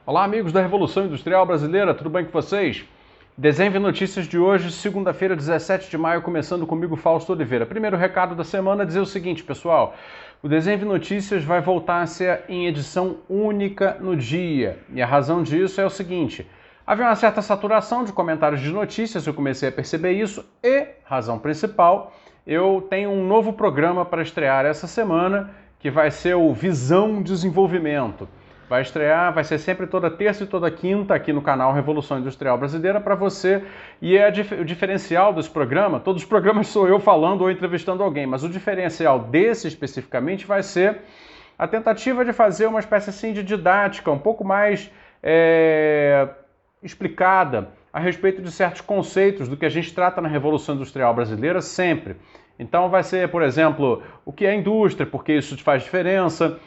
Olá, amigos da Revolução Industrial Brasileira, tudo bem com vocês? Desenho e notícias de hoje, segunda-feira, 17 de maio, começando comigo, Fausto Oliveira. Primeiro recado da semana é dizer o seguinte, pessoal. O Desenho e Notícias vai voltar a ser em edição única no dia. E a razão disso é o seguinte. Havia uma certa saturação de comentários de notícias, eu comecei a perceber isso. E, razão principal, eu tenho um novo programa para estrear essa semana, que vai ser o Visão Desenvolvimento. Vai estrear, vai ser sempre toda terça e toda quinta aqui no canal Revolução Industrial Brasileira para você. E o diferencial desse programa, todos os programas sou eu falando ou entrevistando alguém, mas o diferencial desse especificamente vai ser a tentativa de fazer uma espécie assim de didática, um pouco mais explicada a respeito de certos conceitos do que a gente trata na Revolução Industrial Brasileira sempre. Então vai ser, por exemplo, o que é indústria, porque isso faz diferença,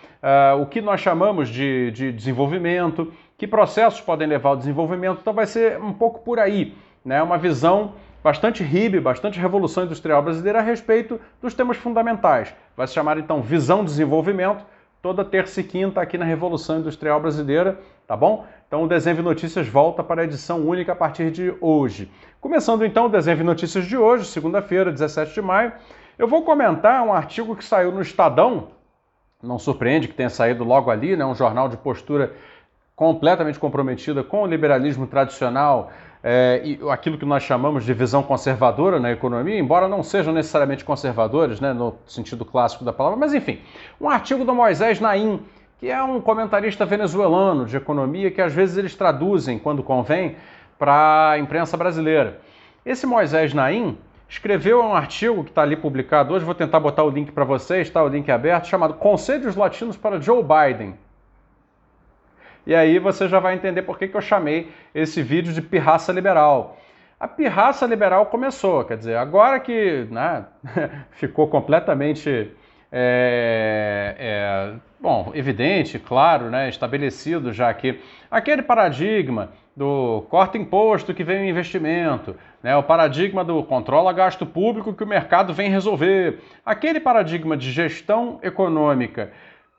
o que nós chamamos de desenvolvimento, que processos podem levar ao desenvolvimento, então vai ser um pouco por aí, né? Uma visão bastante RIB, bastante Revolução Industrial Brasileira a respeito dos temas fundamentais. Vai se chamar então Visão Desenvolvimento, toda terça e quinta aqui na Revolução Industrial Brasileira, tá bom? Então o Desenho e Notícias volta para a edição única a partir de hoje. Começando então o Desenho e Notícias de hoje, segunda-feira, 17 de maio, eu vou comentar um artigo que saiu no Estadão, não surpreende que tenha saído logo ali, né? Um jornal de postura completamente comprometida com o liberalismo tradicional e aquilo que nós chamamos de visão conservadora na economia, embora não sejam necessariamente conservadores, né, no sentido clássico da palavra, mas enfim, um artigo do Moisés Naim, que é um comentarista venezuelano de economia que às vezes eles traduzem, quando convém, para a imprensa brasileira. Esse Moisés Naim escreveu um artigo que está ali publicado hoje, vou tentar botar o link para vocês, está o link aberto, chamado Conselhos Latinos para Joe Biden. E aí você já vai entender por que eu chamei esse vídeo de pirraça liberal. A pirraça liberal começou, quer dizer, agora que né, ficou completamente evidente, claro, né, estabelecido já que aquele paradigma do corta imposto que vem o investimento, né, o paradigma do controla gasto público que o mercado vem resolver, aquele paradigma de gestão econômica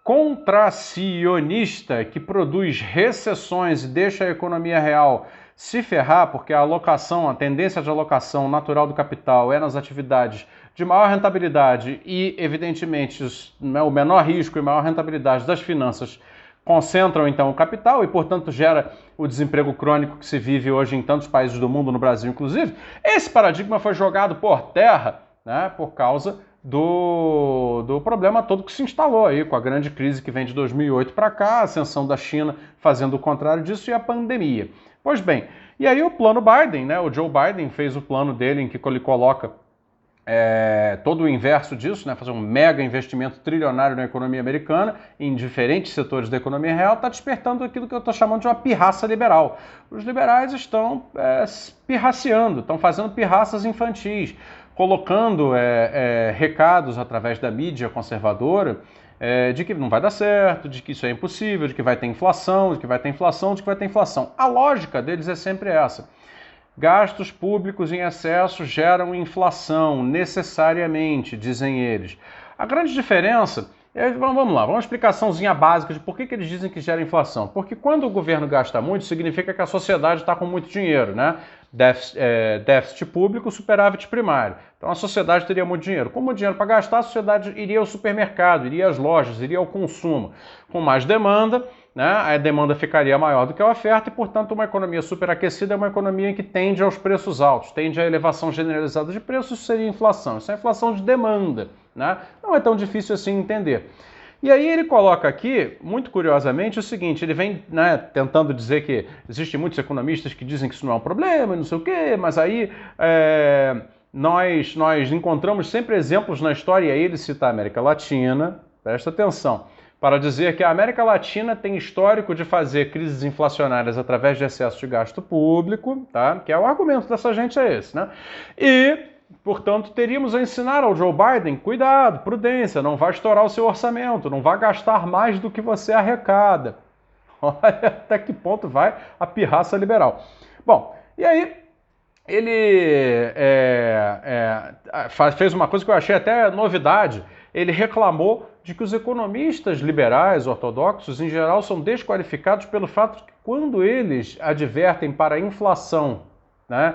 contracionista que produz recessões e deixa a economia real se ferrar, porque a alocação, a tendência de alocação natural do capital é nas atividades de maior rentabilidade e, evidentemente, o menor risco e maior rentabilidade das finanças concentram, então, o capital e, portanto, gera o desemprego crônico que se vive hoje em tantos países do mundo, no Brasil inclusive. Esse paradigma foi jogado por terra, né, por causa do problema todo que se instalou aí com a grande crise que vem de 2008 para cá, a ascensão da China fazendo o contrário disso e a pandemia. Pois bem, e aí o plano Biden, né, o Joe Biden fez o plano dele em que ele coloca todo o inverso disso, né, fazer um mega investimento trilionário na economia americana, em diferentes setores da economia real, está despertando aquilo que eu estou chamando de uma pirraça liberal. Os liberais estão pirraceando, estão fazendo pirraças infantis, colocando recados através da mídia conservadora de que não vai dar certo, de que isso é impossível, de que vai ter inflação, de que vai ter inflação, de que vai ter inflação. A lógica deles é sempre essa. Gastos públicos em excesso geram inflação, necessariamente, dizem eles. A grande diferença vamos lá, uma explicaçãozinha básica de por que eles dizem que gera inflação. Porque quando o governo gasta muito, significa que a sociedade está com muito dinheiro, né? Déficit público, superávit primário. Então a sociedade teria muito dinheiro. Com muito dinheiro para gastar, a sociedade iria ao supermercado, iria às lojas, iria ao consumo. Com mais demanda, né, a demanda ficaria maior do que a oferta e, portanto, uma economia superaquecida é uma economia que tende aos preços altos, tende à elevação generalizada de preços, isso seria inflação. Isso é inflação de demanda, né? Não é tão difícil assim entender. E aí ele coloca aqui, muito curiosamente, o seguinte, ele vem tentando dizer que existem muitos economistas que dizem que isso não é um problema, não sei o quê, mas aí nós encontramos sempre exemplos na história, e aí ele cita a América Latina, presta atenção, para dizer que a América Latina tem histórico de fazer crises inflacionárias através de excesso de gasto público, tá? Que é o argumento dessa gente é esse, né? E, portanto, teríamos a ensinar ao Joe Biden, cuidado, prudência, não vai estourar o seu orçamento, não vai gastar mais do que você arrecada. Olha até que ponto vai a pirraça liberal. Bom, e aí ele fez uma coisa que eu achei até novidade, ele reclamou de que os economistas liberais, ortodoxos, em geral, são desqualificados pelo fato de que quando eles advertem para a inflação, né,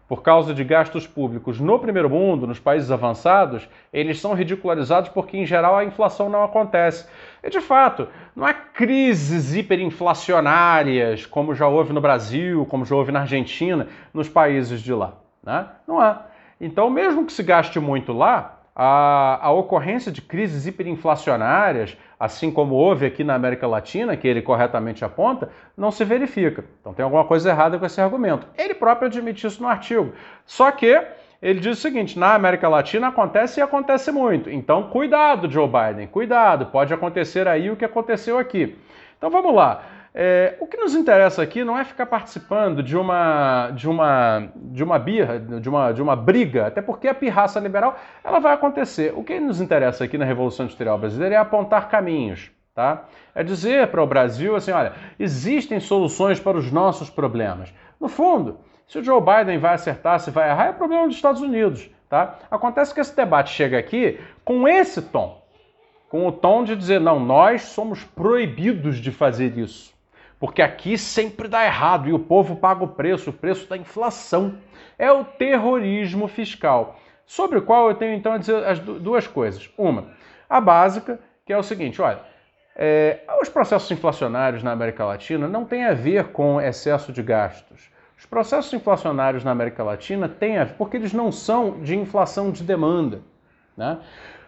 por causa de gastos públicos no primeiro mundo, nos países avançados, eles são ridicularizados porque, em geral, a inflação não acontece. E, de fato, não há crises hiperinflacionárias, como já houve no Brasil, como já houve na Argentina, nos países de lá, né? Não há. Então, mesmo que se gaste muito lá, a ocorrência de crises hiperinflacionárias, assim como houve aqui na América Latina, que ele corretamente aponta, não se verifica. Então tem alguma coisa errada com esse argumento. Ele próprio admite isso no artigo. Só que ele diz o seguinte: na América Latina acontece e acontece muito. Então cuidado, Joe Biden, cuidado, pode acontecer aí o que aconteceu aqui. Então vamos lá. O que nos interessa aqui não é ficar participando de uma birra, de uma briga, até porque a pirraça liberal ela vai acontecer. O que nos interessa aqui na Revolução Industrial Brasileira é apontar caminhos, tá? É dizer para o Brasil assim, olha, existem soluções para os nossos problemas. No fundo, se o Joe Biden vai acertar, se vai errar, é problema dos Estados Unidos, tá? Acontece que esse debate chega aqui com esse tom, com o tom de dizer, não, nós somos proibidos de fazer isso. Porque aqui sempre dá errado e o povo paga o preço da inflação. É o terrorismo fiscal, sobre o qual eu tenho então a dizer as duas coisas. Uma, a básica, que é o seguinte, olha, os processos inflacionários na América Latina não têm a ver com excesso de gastos. Os processos inflacionários na América Latina têm a ver, porque eles não são de inflação de demanda, né?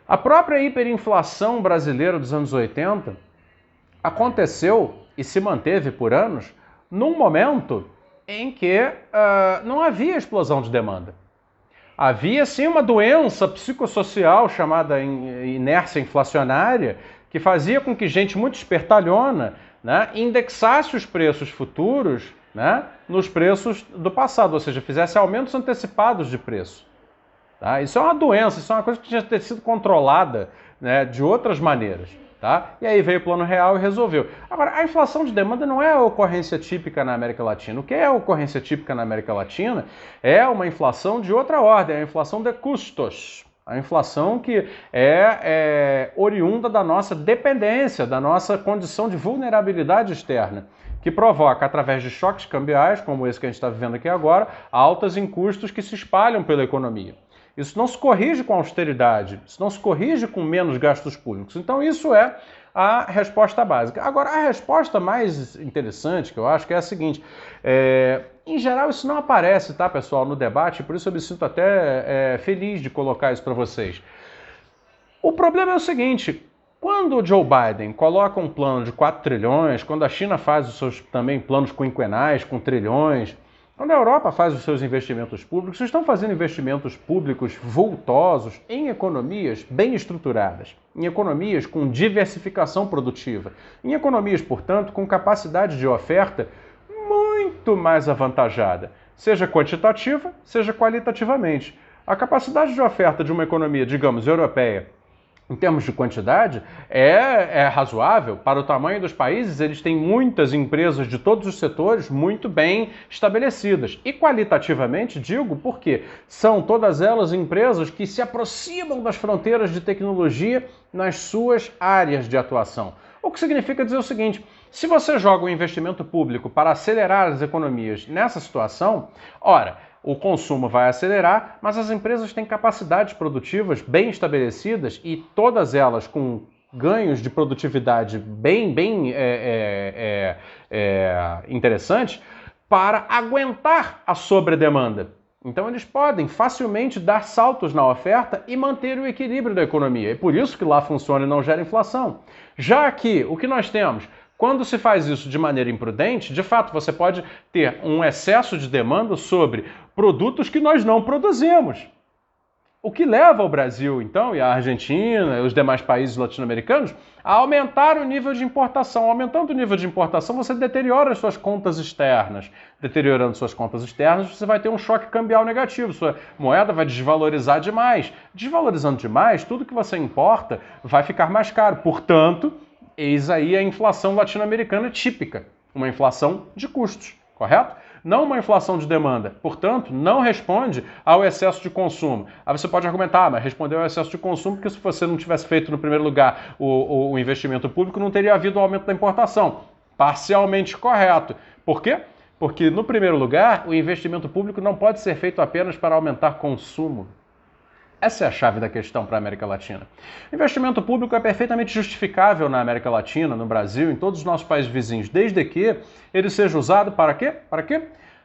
A própria hiperinflação brasileira dos anos 80 aconteceu e se manteve por anos num momento em que não havia explosão de demanda. Havia sim uma doença psicossocial chamada inércia inflacionária que fazia com que gente muito espertalhona, né, indexasse os preços futuros, né, nos preços do passado, ou seja, fizesse aumentos antecipados de preço. Tá? Isso é uma doença, isso é uma coisa que tinha que ter sido controlada, né, de outras maneiras. Tá? E aí veio o Plano Real e resolveu. Agora, a inflação de demanda não é a ocorrência típica na América Latina. O que é a ocorrência típica na América Latina é uma inflação de outra ordem, a inflação de custos. A inflação que é oriunda da nossa dependência, da nossa condição de vulnerabilidade externa, que provoca, através de choques cambiais, como esse que a gente está vivendo aqui agora, altas em custos que se espalham pela economia. Isso não se corrige com austeridade, isso não se corrige com menos gastos públicos. Então isso é a resposta básica. Agora, a resposta mais interessante que eu acho que é a seguinte, em geral isso não aparece, tá, pessoal, no debate, por isso eu me sinto até feliz de colocar isso para vocês. O problema é o seguinte, quando o Joe Biden coloca um plano de 4 trilhões, quando a China faz os seus também planos quinquenais com trilhões, quando a Europa faz os seus investimentos públicos, vocês estão fazendo investimentos públicos vultosos em economias bem estruturadas, em economias com diversificação produtiva, em economias, portanto, com capacidade de oferta muito mais avantajada, seja quantitativa, seja qualitativamente. A capacidade de oferta de uma economia, digamos, europeia, em termos de quantidade, é razoável. Para o tamanho dos países, eles têm muitas empresas de todos os setores muito bem estabelecidas. E qualitativamente, digo porque são todas elas empresas que se aproximam das fronteiras de tecnologia nas suas áreas de atuação. O que significa dizer o seguinte, se você joga o investimento público para acelerar as economias nessa situação, ora, o consumo vai acelerar, mas as empresas têm capacidades produtivas bem estabelecidas e todas elas com ganhos de produtividade bem interessantes para aguentar a sobredemanda. Então eles podem facilmente dar saltos na oferta e manter o equilíbrio da economia. É por isso que lá funciona e não gera inflação. Já aqui, o que nós temos? Quando se faz isso de maneira imprudente, de fato você pode ter um excesso de demanda sobre produtos que nós não produzimos. O que leva o Brasil, então, e a Argentina e os demais países latino-americanos a aumentar o nível de importação. Aumentando o nível de importação, você deteriora as suas contas externas. Deteriorando suas contas externas, você vai ter um choque cambial negativo. Sua moeda vai desvalorizar demais. Desvalorizando demais, tudo que você importa vai ficar mais caro. Portanto, eis aí a inflação latino-americana típica, uma inflação de custos. correto? Não uma inflação de demanda. Portanto, não responde ao excesso de consumo. Aí você pode argumentar, mas respondeu ao excesso de consumo porque se você não tivesse feito no primeiro lugar o investimento público, não teria havido o aumento da importação. Parcialmente correto. Por quê? Porque, no primeiro lugar, o investimento público não pode ser feito apenas para aumentar consumo. Essa é a chave da questão para a América Latina. O investimento público é perfeitamente justificável na América Latina, no Brasil, em todos os nossos países vizinhos, desde que ele seja usado para quê? Para quê?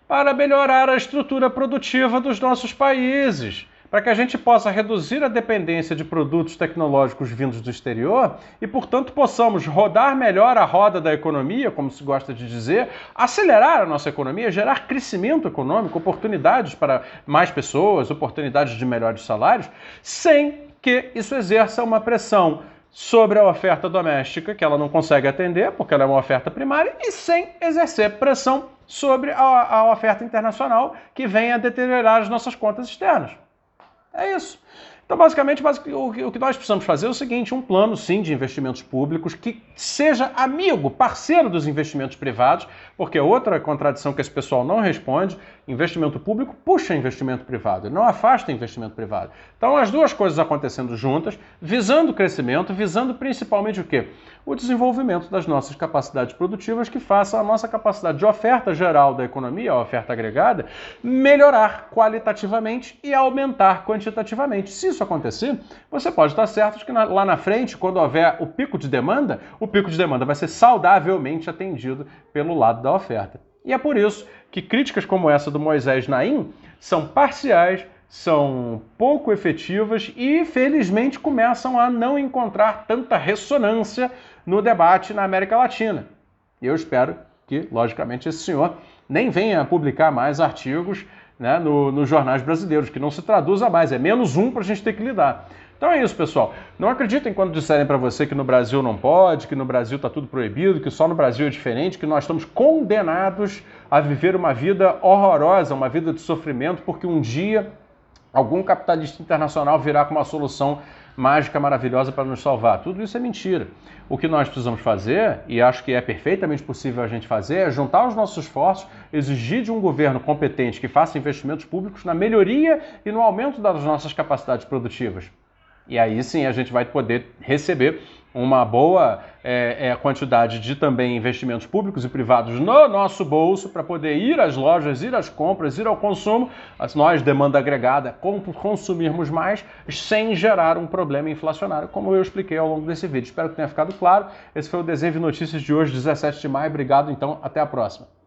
Para melhorar a estrutura produtiva dos nossos países, para que a gente possa reduzir a dependência de produtos tecnológicos vindos do exterior e, portanto, possamos rodar melhor a roda da economia, como se gosta de dizer, acelerar a nossa economia, gerar crescimento econômico, oportunidades para mais pessoas, oportunidades de melhores salários, sem que isso exerça uma pressão sobre a oferta doméstica, que ela não consegue atender, porque ela é uma oferta primária, e sem exercer pressão sobre a oferta internacional, que vem a deteriorar as nossas contas externas. É isso. Então, basicamente, o que nós precisamos fazer é o seguinte, um plano, sim, de investimentos públicos que seja amigo, parceiro dos investimentos privados, porque outra contradição que esse pessoal não responde, investimento público puxa investimento privado, não afasta investimento privado. Então, as duas coisas acontecendo juntas, visando o crescimento, visando principalmente o quê? O desenvolvimento das nossas capacidades produtivas que façam a nossa capacidade de oferta geral da economia, a oferta agregada, melhorar qualitativamente e aumentar quantitativamente. Se isso acontecer, você pode estar certo de que lá na frente, quando houver o pico de demanda vai ser saudavelmente atendido pelo lado da oferta. E é por isso que críticas como essa do Moisés Naim são parciais, são pouco efetivas e, felizmente, começam a não encontrar tanta ressonância no debate na América Latina. E eu espero que, logicamente, esse senhor nem venha a publicar mais artigos, né, nos jornais brasileiros, que não se traduza mais, é menos um para a gente ter que lidar. Então é isso, pessoal. Não acreditem quando disserem para você que no Brasil não pode, que no Brasil está tudo proibido, que só no Brasil é diferente, que nós estamos condenados a viver uma vida horrorosa, uma vida de sofrimento, porque um dia algum capitalista internacional virá com uma solução mágica, maravilhosa para nos salvar. Tudo isso é mentira. O que nós precisamos fazer, e acho que é perfeitamente possível a gente fazer, é juntar os nossos esforços, exigir de um governo competente que faça investimentos públicos na melhoria e no aumento das nossas capacidades produtivas. E aí sim a gente vai poder receber uma boa quantidade de também investimentos públicos e privados no nosso bolso para poder ir às lojas, ir às compras, ir ao consumo, nós, demanda agregada, consumirmos mais sem gerar um problema inflacionário, como eu expliquei ao longo desse vídeo. Espero que tenha ficado claro. Esse foi o Desenho de Notícias de hoje, 17 de maio. Obrigado, então, até a próxima.